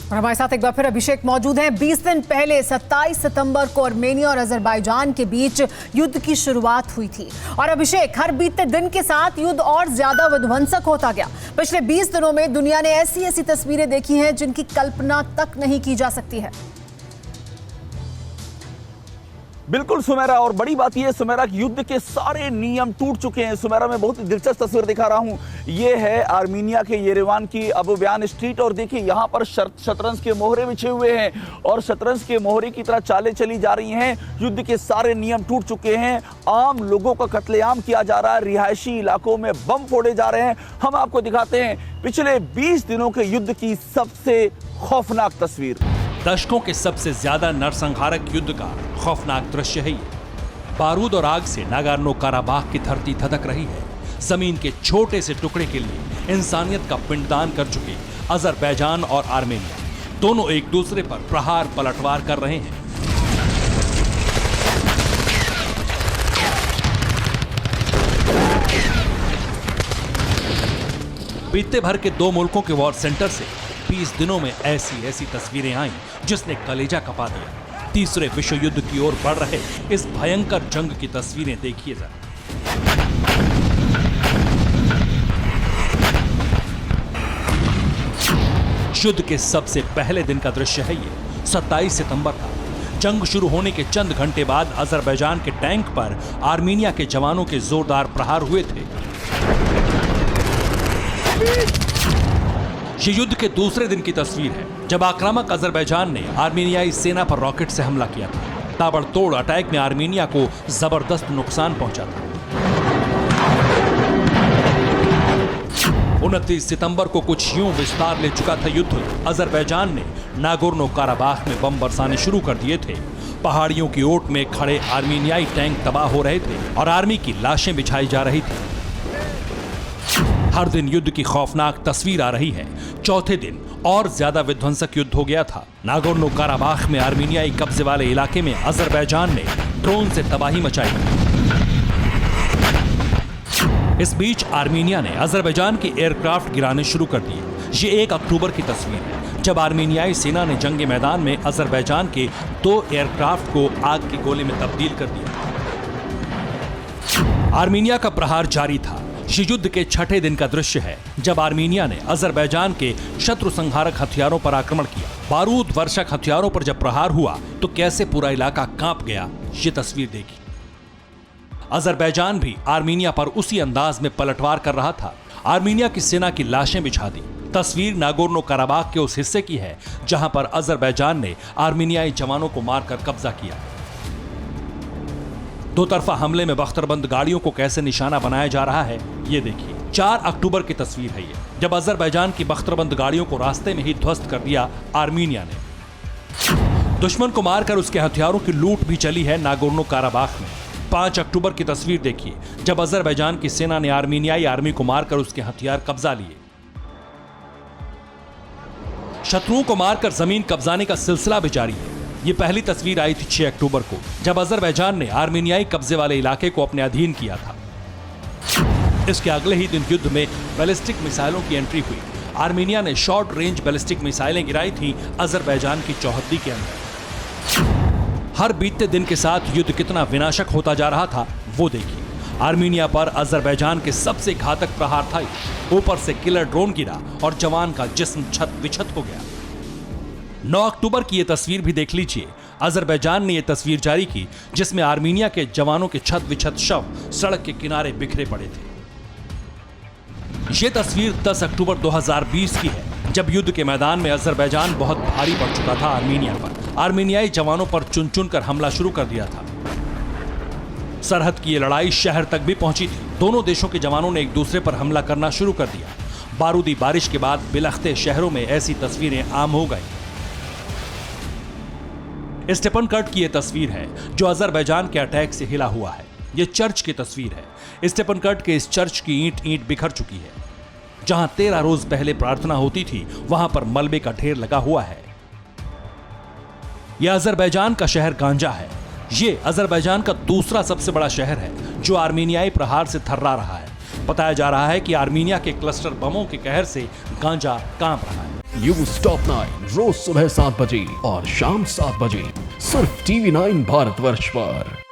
और हमारे साथ एक बार फिर अभिषेक मौजूद हैं। 20 दिन पहले 27 सितंबर को आर्मेनिया और अजरबैजान के बीच युद्ध की शुरुआत हुई थी। और अभिषेक, हर बीतते दिन के साथ युद्ध और ज्यादा विध्वंसक होता गया। पिछले 20 दिनों में दुनिया ने ऐसी ऐसी तस्वीरें देखी हैं जिनकी कल्पना तक नहीं की जा सकती है। बिल्कुल सुमेरा, और बड़ी बात यह सुमेरा कि युद्ध के सारे नियम टूट चुके हैं। सुमेरा, मैं बहुत ही दिलचस्प तस्वीर दिखा रहा हूं। ये है आर्मीनिया के येरेवान की अबुब्यान स्ट्रीट, और देखिए यहां पर शतरंज के मोहरे बिछे हुए हैं और शतरंज के मोहरे की तरह चालें चली जा रही हैं। युद्ध के सारे नियम टूट चुके हैं। आम लोगों का कत्लेआम किया जा रहा है, रिहायशी इलाकों में बम फोड़े जा रहे हैं। हम आपको दिखाते हैं पिछले 20 दिनों के युद्ध की सबसे खौफनाक तस्वीर। दशकों के सबसे ज्यादा नरसंहारक युद्ध का खौफनाक दृश्य है ये। बारूद और आग से नागोर्नो काराबाख की धरती धधक रही है। जमीन के छोटे से टुकड़े के लिए इंसानियत का पिंडदान कर चुके अजरबैजान और आर्मेनिया दोनों एक दूसरे पर प्रहार पलटवार कर रहे हैं। बीते भर के दो मुल्कों के वॉर सेंटर से 20 दिनों में ऐसी ऐसी तस्वीरें आईं जिसने कलेजा कपा दिया। तीसरे विश्व युद्ध की ओर बढ़ रहे इस भयंकर जंग की तस्वीरें देखिए जरा। युद्ध के सबसे पहले दिन का दृश्य है ये। 27 सितंबर का जंग शुरू होने के चंद घंटे बाद अजरबैजान के टैंक पर आर्मीनिया के जवानों के जोरदार प्रहार हुए थे। ये युद्ध के दूसरे दिन की तस्वीर है जब आक्रामक अजरबैजान ने आर्मीनियाई सेना पर रॉकेट से हमला किया था। ताबड़तोड़ अटैक में आर्मीनिया को जबरदस्त नुकसान पहुंचा था। 29 सितंबर को कुछ यूं विस्तार ले चुका था युद्ध। अजरबैजान ने नागोर्नो काराबाख में बम बरसाने शुरू कर दिए थे। पहाड़ियों की ओट में खड़े आर्मीनियाई टैंक तबाह हो रहे थे और आर्मी की लाशें बिछाई जा रही थी। हर दिन युद्ध की खौफनाक तस्वीर आ रही है। चौथे दिन और ज्यादा विध्वंसक युद्ध हो गया था। नागोर्नो काराबाख में आर्मीनियाई कब्जे वाले इलाके में अजरबैजान ने ड्रोन से तबाही मचाई। इस बीच आर्मीनिया ने अजरबैजान के एयरक्राफ्ट गिराने शुरू कर दिए। ये 1 अक्टूबर की तस्वीर है जब आर्मीनियाई सेना ने जंग मैदान में अजरबैजान के 2 एयरक्राफ्ट को आग के गोले में तब्दील कर दिया। आर्मीनिया का प्रहार जारी था। ये युद्ध के छठे दिन का दृश्य है जब आर्मीनिया ने अजरबैजान के शत्रु संहारक हथियारों पर आक्रमण किया। बारूद वर्षक हथियारों पर जब प्रहार हुआ तो कैसे पूरा इलाका कांप गया, ये तस्वीर देखी। अजरबैजान भी आर्मीनिया पर उसी अंदाज में पलटवार कर रहा था। आर्मीनिया की सेना की लाशें बिछा दी। तस्वीर नागोर्नो काराबाख के उस हिस्से की है जहां पर अजरबैजान ने आर्मीनियाई जवानों को मारकर कब्जा किया। दो तरफा हमले में बख्तरबंद गाड़ियों को कैसे निशाना बनाया जा रहा है, ये देखिए। 4 अक्टूबर की तस्वीर है ये जब अजरबैजान की बख्तरबंद गाड़ियों को रास्ते में ही ध्वस्त कर दिया आर्मीनिया ने। दुश्मन को मारकर उसके हथियारों की लूट भी चली है नागोर्नो काराबाख में। 5 अक्टूबर की तस्वीर देखिए जब अजरबैजान की सेना ने आर्मीनियाई आर्मी को मारकर उसके हथियार कब्जा लिए। शत्रुओं को मारकर जमीन कब्जाने का सिलसिला भी जारी है। ये पहली तस्वीर आई थी 6 अक्टूबर को जब अजरबैजान ने आर्मीनियाई कब्जे वाले इलाके को अपने अधीन किया था। इसके अगले ही दिन युद्ध में बैलिस्टिक मिसाइलों की एंट्री हुई। आर्मीनिया ने शॉर्ट रेंज बैलिस्टिक मिसाइलें गिराई थी अजरबैजान की चौहद्दी के अंदर। हर बीतते दिन के साथ युद्ध कितना विनाशक होता जा रहा था वो देखिए। आर्मीनिया पर अजरबैजान के सबसे घातक प्रहार था। ऊपर से किलर ड्रोन गिरा और जवान का जिस्म छत विछत हो गया। 9 अक्टूबर की यह तस्वीर भी देख लीजिए। अजरबैजान ने यह तस्वीर जारी की जिसमें आर्मीनिया के जवानों के छत विछत शव सड़क के किनारे बिखरे पड़े थे। यह तस्वीर 10 अक्टूबर 2020 की है जब युद्ध के मैदान में अजरबैजान बहुत भारी पड़ चुका था आर्मीनिया पर। आर्मीनियाई जवानों पर चुन चुन कर हमला शुरू कर दिया था। सरहद की यह लड़ाई शहर तक भी पहुंची थी। दोनों देशों के जवानों ने एक दूसरे पर हमला करना शुरू कर दिया। बारूदी बारिश के बाद बिलखते शहरों में ऐसी तस्वीरें आम हो गई। स्टेपनकर्ट की यह तस्वीर है जो अजरबैजान के अटैक से हिला हुआ है। यह चर्च की तस्वीर है। स्टेपनकर्ट के इस चर्च की ईंट बिखर चुकी है। जहां 13 रोज पहले प्रार्थना होती थी वहां पर मलबे का ढेर लगा हुआ है। यह अजरबैजान का शहर गांजा है। यह अजरबैजान का दूसरा सबसे बड़ा शहर है जो आर्मीनियाई प्रहार से थर्रा रहा है। बताया जा रहा है कि आर्मीनिया के क्लस्टर बमों के कहर से गांजा कांप रहा है। न्यूज टॉप 9 रोज सुबह 7 बजे और शाम 7 बजे सिर्फ TV9 भारतवर्ष पर।